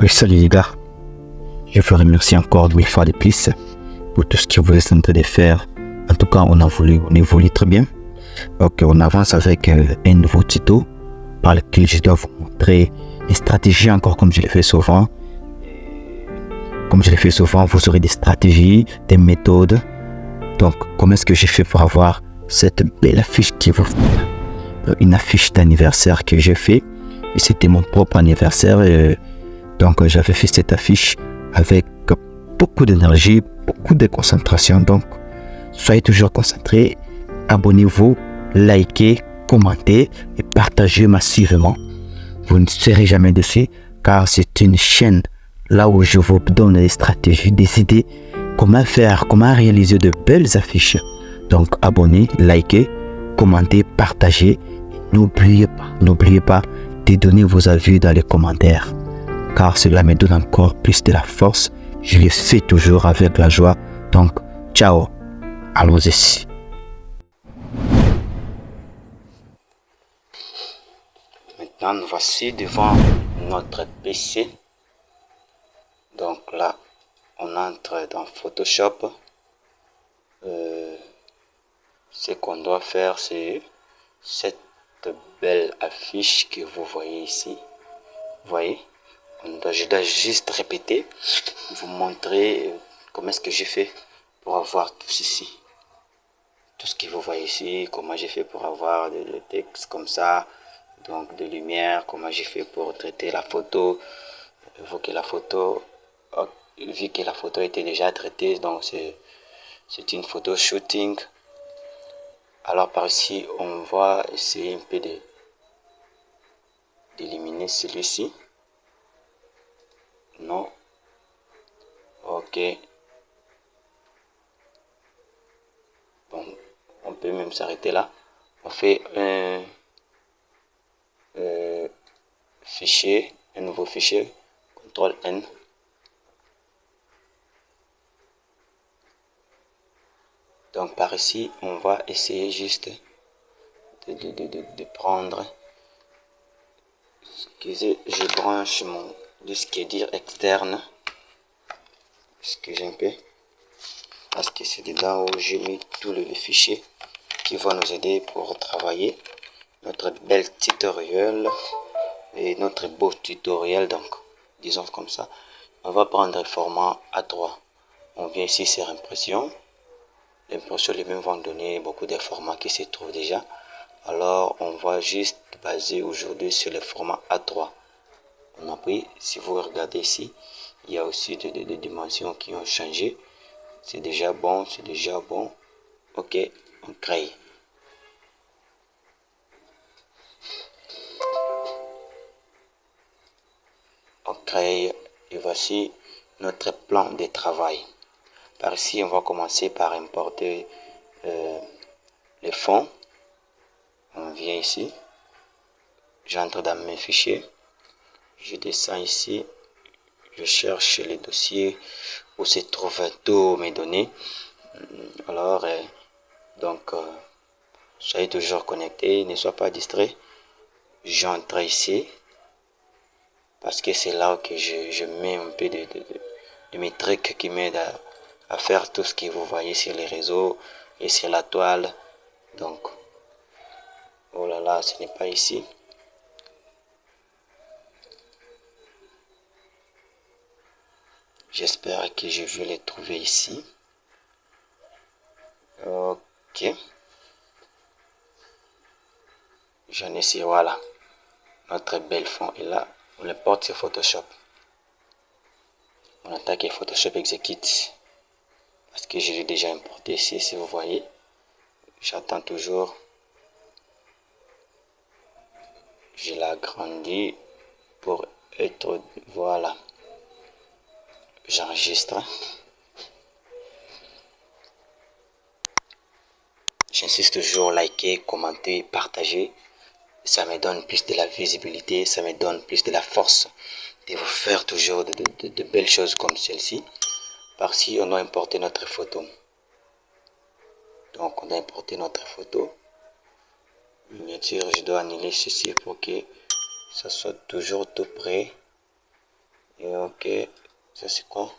Oui, salut les gars. Je vous remercie encore une fois de plus pour tout ce que vous êtes en train de faire. En tout cas, on évolue très bien. Donc, on avance avec un nouveau tuto par lequel je dois vous montrer une stratégie encore comme je le fais souvent. Comme je le fais souvent, vous aurez des stratégies, des méthodes. Donc, comment est-ce que j'ai fait pour avoir cette belle affiche qui vous fait une affiche d'anniversaire que j'ai fait. Et c'était mon propre anniversaire. Donc, j'avais fait cette affiche avec beaucoup d'énergie, beaucoup de concentration. Donc, soyez toujours concentrés. Abonnez-vous, likez, commentez et partagez massivement. Vous ne serez jamais dessus car c'est une chaîne là où je vous donne des stratégies, des idées, comment faire, comment réaliser de belles affiches. Donc, abonnez, likez, commentez, partagez. N'oubliez pas de donner vos avis dans les commentaires car cela me donne encore plus de la force. Je le fais toujours avec la joie. Donc, ciao, allons-y. Maintenant, nous voici devant notre PC. Donc là, on entre dans Photoshop. Ce qu'on doit faire, c'est cette belle affiche que vous voyez ici. Vous voyez? Je dois juste répéter, vous montrer comment est-ce que j'ai fait pour avoir tout ceci. Tout ce que vous voyez ici, comment j'ai fait pour avoir le texte comme ça, donc de lumière, comment j'ai fait pour traiter la photo, évoquer la photo, vu que la photo était déjà traitée, donc c'est une photo shooting. Alors par ici, on va essayer un peu d'éliminer celui-ci. Non. Ok. Bon, on peut même s'arrêter là. On fait un fichier, un nouveau fichier, CTRL N. Donc par ici, on va essayer juste de prendre. Excusez, je branche mon disque dur externe. Excusez un peu. Parce que c'est dedans où j'ai mis tous les fichiers qui vont nous aider pour travailler notre bel tutoriel et notre beau tutoriel. Donc, disons comme ça. On va prendre le format A3. On vient ici sur impression. L'impression lui-même va donner beaucoup de formats qui se trouvent déjà. Alors, on va juste baser aujourd'hui sur le format A3. On appuie, si vous regardez ici, il y a aussi des dimensions qui ont changé. C'est déjà bon, c'est déjà bon. Ok, on crée. On crée et voici notre plan de travail. Par ici, on va commencer par importer les fonds. On vient ici. J'entre dans mes fichiers. Je descends ici. Je cherche les dossiers où se trouvent tous mes données. Alors, soyez toujours connectés, ne soyez pas distraits. J'entre ici parce que c'est là que je mets un peu de mes trucs qui m'aident à faire tout ce que vous voyez sur les réseaux et sur la toile. Donc, oh là là, ce n'est pas ici. J'espère que je vais les trouver ici. Ok. J'en ai ici, voilà. Notre belle fond est là. On le porte sur Photoshop. On attaque Photoshop Execute. Parce que je l'ai déjà importé ici, si vous voyez. J'attends toujours. Je l'agrandis pour être... Voilà. J'enregistre. J'insiste toujours, liker, commenter, partager. Ça me donne plus de la visibilité, ça me donne plus de la force de vous faire toujours de belles choses comme celle-ci. Par-ci, on doit importer notre photo. Donc, on doit importer notre photo. Miniature, je dois annuler ceci pour que ça soit toujours tout prêt. Et ok, ça c'est quoi?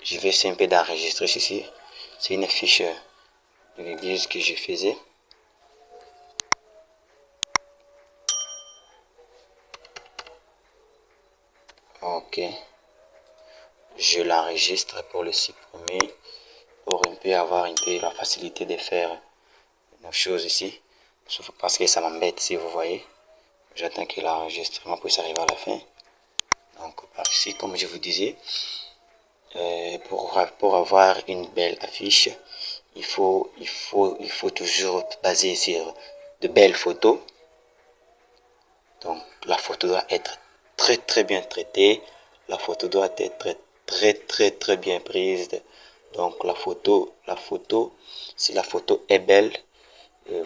Je vais essayer un peu d'enregistrer ceci. C'est une affiche de l'église que je faisais. Ok, je l'enregistre pour le supprimer, pour un peu avoir un peu la facilité de faire nos choses ici. Sauf parce que ça m'embête si vous voyez. J'attends que l'enregistrement puisse arriver à la fin. Donc par ici, comme je vous disais, pour avoir une belle affiche, il faut toujours baser sur de belles photos. Donc la photo doit être très bien traitée. La photo doit être très bien prise. Donc la photo, si la photo est belle,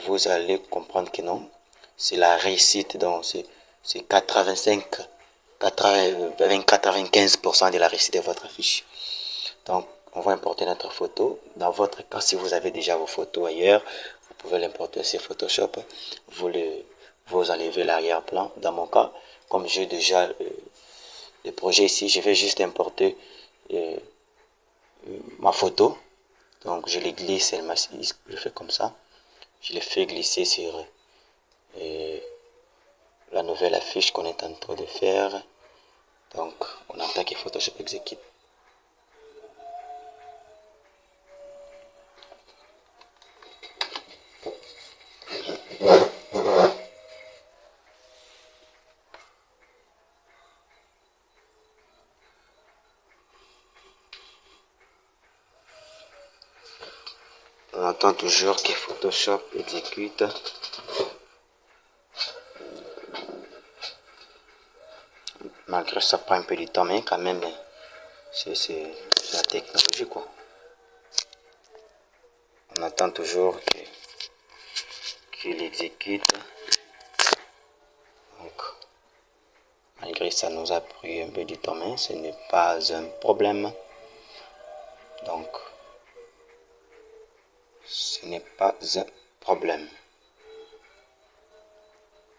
vous allez comprendre que non, c'est la réussite. Donc c'est 95% de la réussite de votre affiche. Donc on va importer notre photo. Dans votre cas, si vous avez déjà vos photos ailleurs, vous pouvez l'importer sur Photoshop. Vous enlevez l'arrière-plan. Dans mon cas, comme j'ai déjà le projet ici, je vais juste importer ma photo. Donc je les glisse, je fais comme ça. Je les fais glisser sur la nouvelle affiche qu'on est en train de faire. Donc on attend que Photoshop exécute. On attend toujours que Photoshop exécute. Malgré ça prend un peu de temps, mais quand même, c'est la technologie quoi. On attend toujours qu'il exécute. Donc, malgré ça nous a pris un peu de temps, mais ce n'est pas un problème. Donc, ce n'est pas un problème.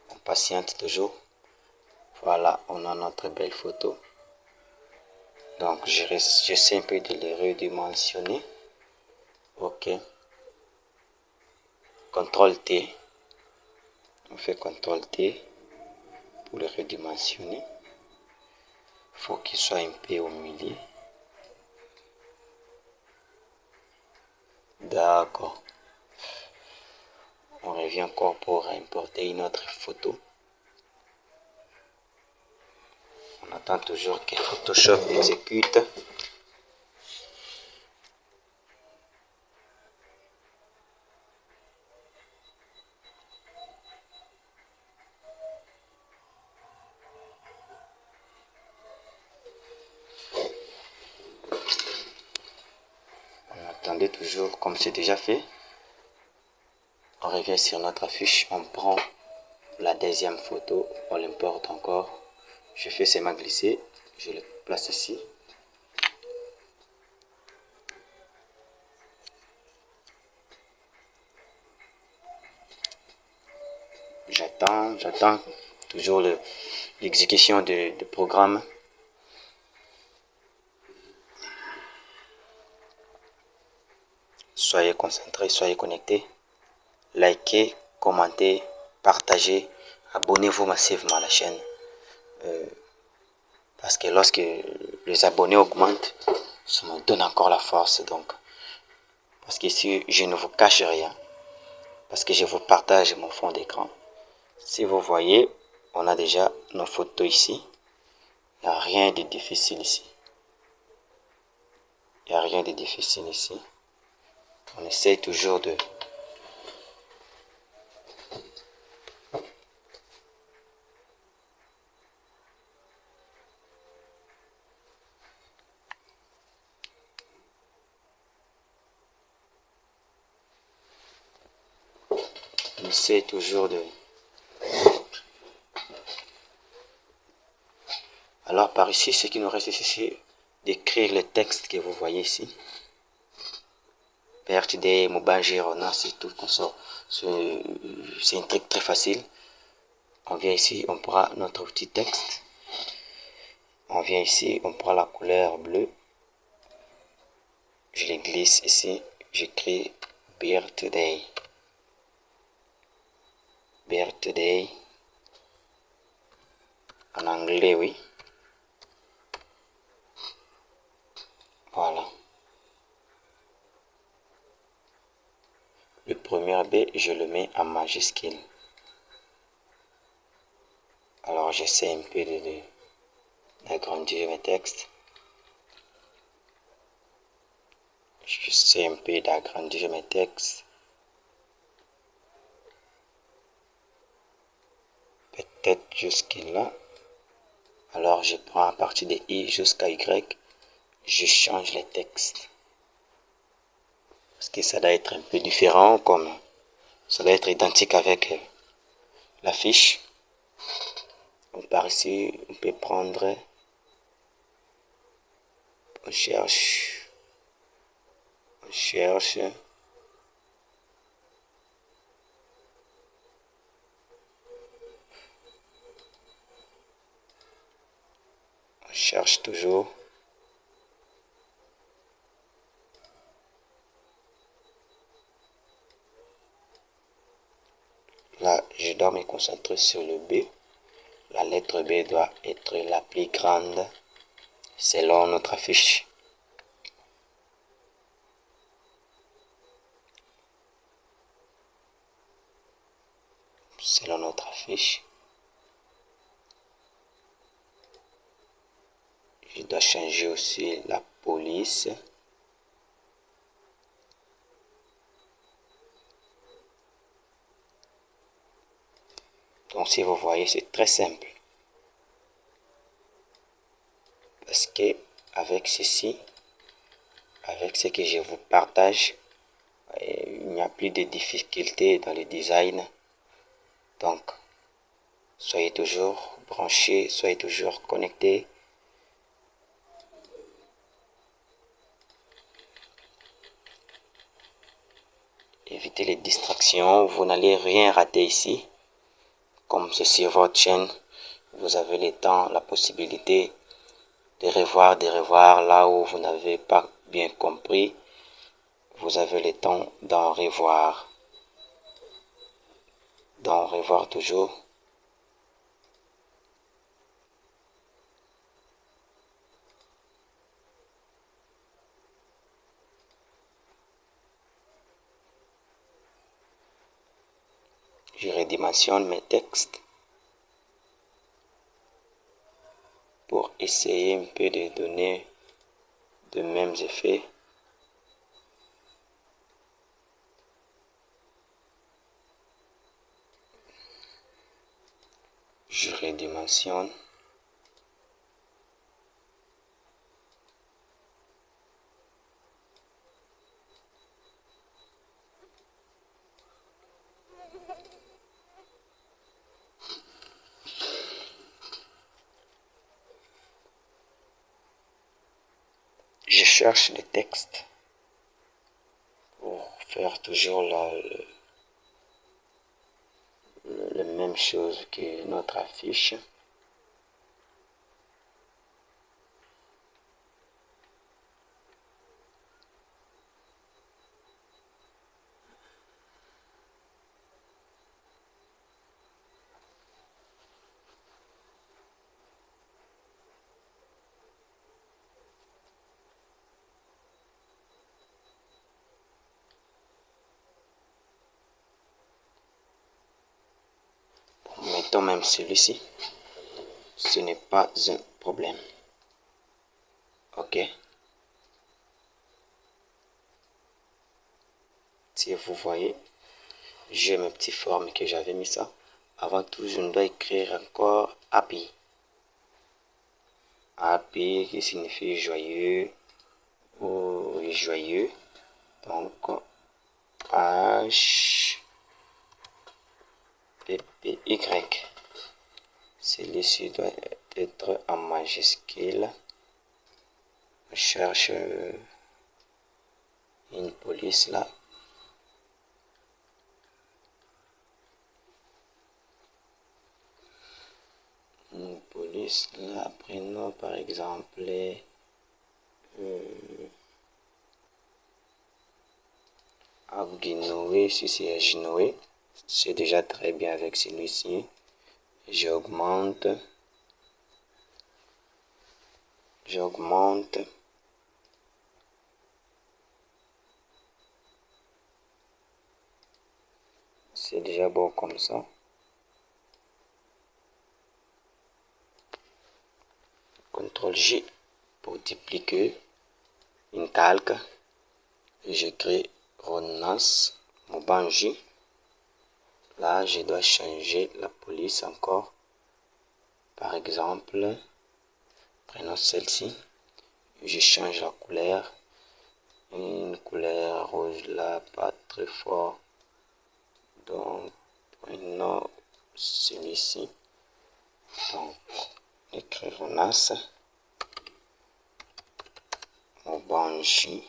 On patiente toujours. Voilà, on a notre belle photo. Donc, j'essaie un peu de les redimensionner. Ok. CTRL T. On fait CTRL T pour le redimensionner. Il faut qu'il soit un peu au milieu. D'accord. On revient encore pour importer une autre photo. On attend toujours que Photoshop exécute. On attendait toujours comme c'est déjà fait. On revient sur notre affiche, on prend la deuxième photo, on l'importe encore. Je fais seulement glisser, je le place ici. J'attends toujours l'exécution du programme. Soyez concentrés, soyez connectés. Likez, commentez, partagez, abonnez-vous massivement à la chaîne. Parce que lorsque les abonnés augmentent, ça me donne encore la force. Donc, parce que si je ne vous cache rien, parce que je vous partage mon fond d'écran. Si vous voyez, on a déjà nos photos ici. Il n'y a rien de difficile ici. Il n'y a rien de difficile ici. On essaie toujours de... On essaie toujours de... Alors par ici, ce qui nous reste ici, c'est d'écrire le texte que vous voyez ici. PRTD, Mobile Girona, c'est tout qu'on sort. C'est un truc très facile. On vient ici, on prend notre petit texte. On vient ici, on prend la couleur bleue. Je les glisse ici. J'écris birthday. Birthday. En anglais, oui. Voilà. Le premier B, je le mets en majuscule. Alors, j'essaie un peu d'agrandir mes textes. J'essaie un peu d'agrandir mes textes. Peut-être jusqu'à là. Alors, je prends à partir de I jusqu'à Y. Je change les textes. Parce que ça doit être un peu différent, comme ça doit être identique avec la fiche. Donc par ici, on peut prendre, on cherche, on cherche, on cherche toujours. Là, je dois me concentrer sur le B. La lettre B doit être la plus grande selon notre affiche. Selon notre affiche. Je dois changer aussi la police. Donc si vous voyez, c'est très simple. Parce que avec ceci, avec ce que je vous partage, il n'y a plus de difficultés dans le design. Donc, soyez toujours branchés, soyez toujours connectés. Évitez les distractions, vous n'allez rien rater ici. Comme c'est sur votre chaîne, vous avez le temps, la possibilité de revoir là où vous n'avez pas bien compris. Vous avez le temps d'en revoir toujours. Je redimensionne mes textes pour essayer un peu de donner de mêmes effets. Je redimensionne. Je cherche les textes pour faire toujours la même chose que notre affiche. Mettons même celui-ci. Ce n'est pas un problème. Ok. Si vous voyez, j'ai mes petites formes que j'avais mis ça. Avant tout, je dois écrire encore happy. Happy qui signifie joyeux ou joyeux. Donc, H P P Y. Celui-ci doit être en majuscule. Je cherche une police là. Police, là, prénom par exemple, Abdinoé, si c'est Aginoé, c'est déjà très bien avec celui-ci. J'augmente. C'est déjà bon comme ça. CTRL J pour dupliquer une calque. J'écris Ronas Mobanji. Là, je dois changer la police encore. Par exemple, prenons celle-ci. Je change la couleur. Une couleur rouge là, pas très fort. Donc, prenons celui-ci. Donc, écrire Ronas Mobanji.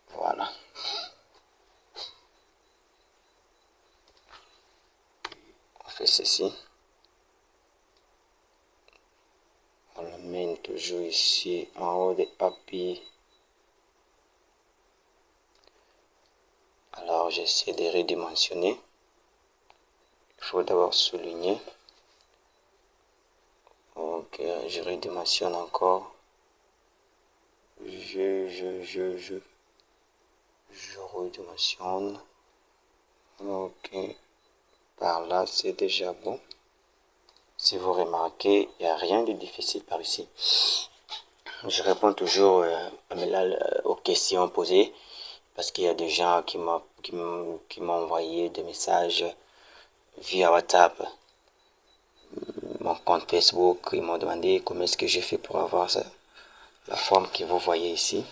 Voilà. On fait ceci. On le mène toujours ici en haut de API. Alors j'essaie de redimensionner. Il faut d'abord souligner. Ok, je redimensionne encore. Je redimensionne. Ok, par là c'est déjà bon. Si vous remarquez, il n'y a rien de difficile par ici. Je réponds toujours aux questions posées parce qu'il y a des gens qui m'ont envoyé des messages via WhatsApp, mon compte Facebook. Ils m'ont demandé comment est-ce que j'ai fait pour avoir ça, la forme que vous voyez ici.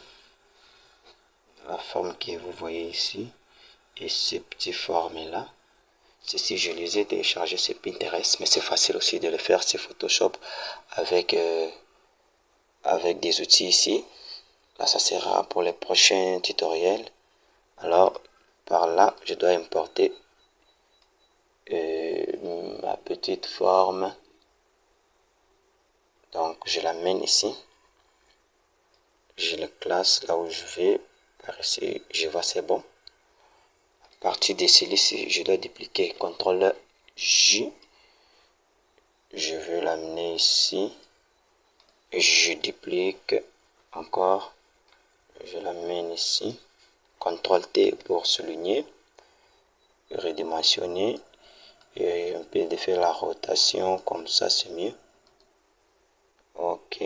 La forme que vous voyez ici et ces petites formes là. Ceci, je les ai téléchargés sur Pinterest, mais c'est facile aussi de le faire sur Photoshop avec des outils ici. Là, ça sera pour les prochains tutoriels. Alors, par là, je dois importer ma petite forme. Donc, je l'amène ici. Je le classe là où je vais. Par ici, je vois c'est bon. À partir de celui-ci, je dois dupliquer. CTRL J. Je vais l'amener ici. Et je duplique encore. Je l'amène ici. CTRL T pour souligner. Redimensionner. Et un peu de faire la rotation comme ça, c'est mieux. Ok.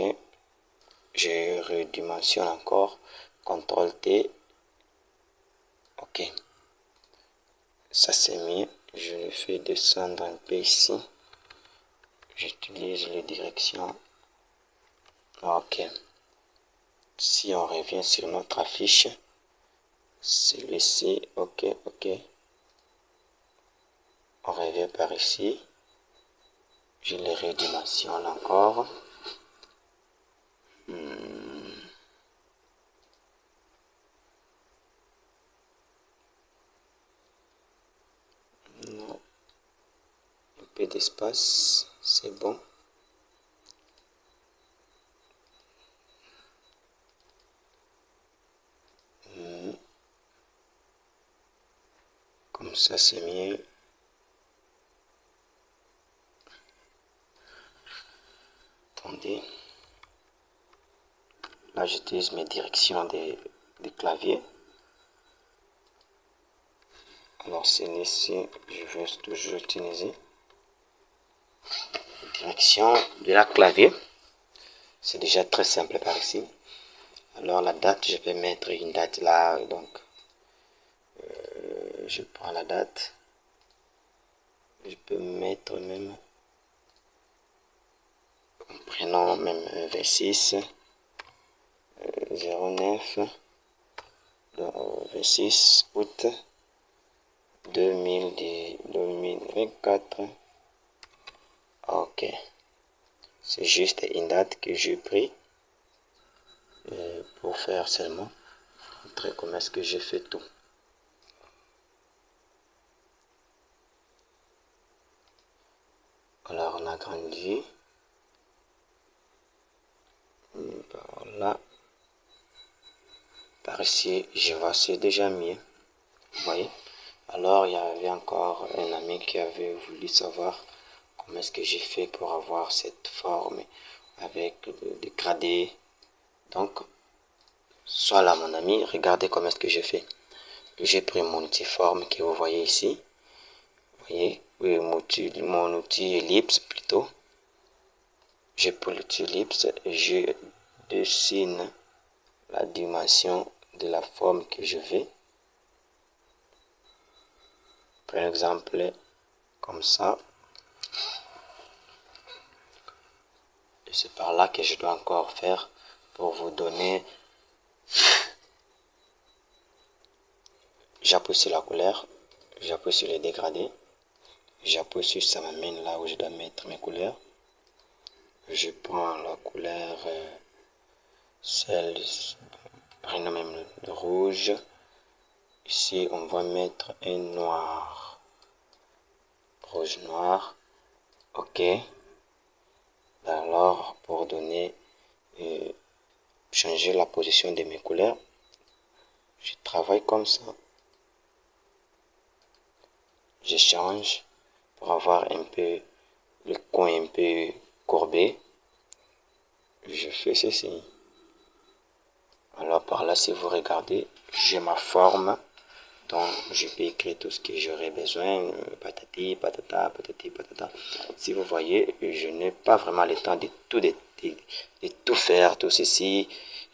Je redimensionne encore. CTRL T. Ok. Ça c'est mieux. Je le fais descendre un peu ici. J'utilise les directions. Ok. Si on revient sur notre affiche, celui-ci, ok. On revient par ici. Je le redimensionne encore. Non. Un peu d'espace, c'est bon. Comme ça, c'est mieux. Attendez. Là, j'utilise mes directions des claviers. Alors, celui-ci, je vais toujours utiliser. Direction de la clavier. C'est déjà très simple par ici. Alors, la date, je vais mettre une date là. Donc, je prends la date. Je peux mettre même un prénom, même 26 09 26 août 2024. Ok, c'est juste une date que j'ai pris pour faire seulement montrer comment est-ce que j'ai fait tout. Alors on agrandit. Par là. Par ici, je vois c'est déjà mieux. Vous voyez? Alors il y avait encore un ami qui avait voulu savoir comment est-ce que j'ai fait pour avoir cette forme avec le dégradé. Donc, soit là mon ami, regardez comment est-ce que j'ai fait. J'ai pris mon outil forme que vous voyez ici. Vous voyez? Oui, mon outil ellipse plutôt. J'ai pris l'outil ellipse et je dessine la dimension de la forme que je veux. Par exemple, comme ça. Et c'est par là que je dois encore faire pour vous donner. J'appuie sur la couleur, j'appuie sur les dégradés, j'appuie sur ça m'amène là où je dois mettre mes couleurs. Je prends la couleur, celle, prenons même le rouge. Ici, on va mettre un noir, rouge noir. Ok. Alors, pour donner, changer la position de mes couleurs, je travaille comme ça. Je change pour avoir un peu le coin un peu courbé. Je fais ceci. Alors par là, si vous regardez, j'ai ma forme. Donc je peux écrire tout ce que j'aurais besoin. Patati, patata, patati, patata. Si vous voyez, je n'ai pas vraiment le temps de tout faire, tout ceci,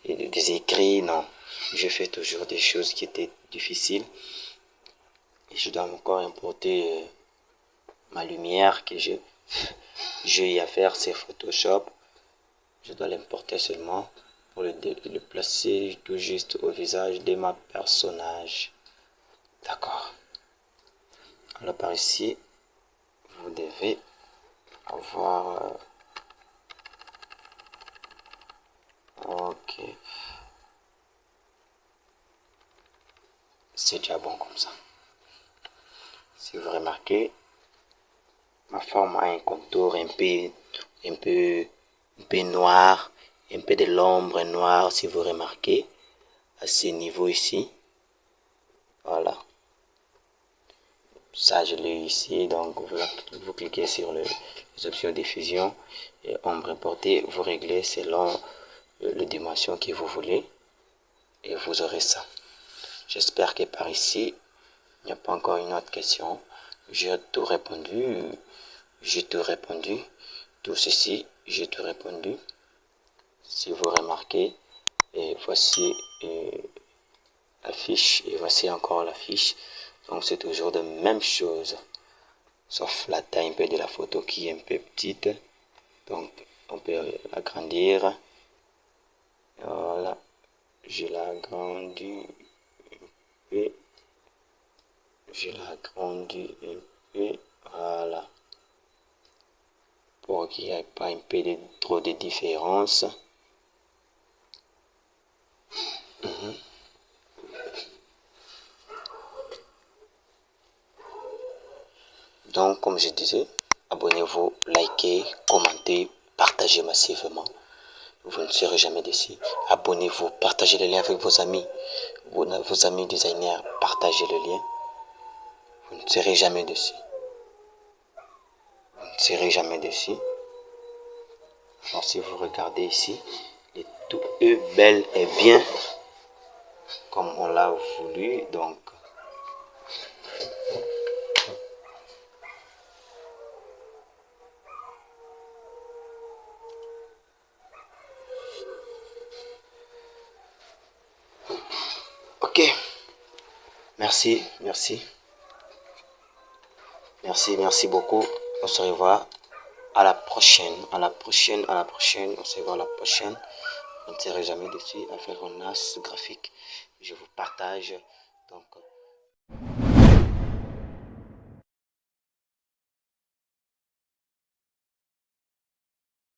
et des écrits, non. Je fais toujours des choses qui étaient difficiles. Et je dois encore importer ma lumière que j'ai eu à faire, c'est Photoshop. Je dois l'importer seulement pour le placer tout juste au visage de ma personnage. D'accord. Alors par ici, vous devez avoir... ok. C'est déjà bon comme ça. Si vous remarquez, ma forme a un contour un peu noir, un peu de l'ombre noire si vous remarquez, à ce niveau ici. Voilà. Ça, je l'ai ici, donc vous cliquez sur les options diffusion et ombre importée, vous réglez selon les dimensions que vous voulez et vous aurez ça. J'espère que par ici, il n'y a pas encore une autre question. J'ai tout répondu, tout ceci, j'ai tout répondu. Si vous remarquez, et voici la fiche, et voici encore la fiche. Donc c'est toujours la même chose, sauf la taille un peu de la photo qui est un peu petite. Donc on peut l'agrandir. Voilà, je l'agrandis un peu. Je l'agrandis un peu. Voilà. Pour qu'il n'y ait pas un peu trop de différence. Donc, comme je disais, abonnez-vous, likez, commentez, partagez massivement. Vous ne serez jamais déçus. Abonnez-vous, partagez le lien avec vos amis. Vos amis designers, partagez le lien. Vous ne serez jamais déçus. Vous ne serez jamais déçus. Alors, si vous regardez ici, tout est bel et bien comme on l'a voulu. Donc, ok. Merci, merci. Merci beaucoup. On se revoit à la prochaine. À la prochaine. On se revoit à la prochaine. On ne serait jamais déçu à faire un as graphique. Je vous partage. Donc,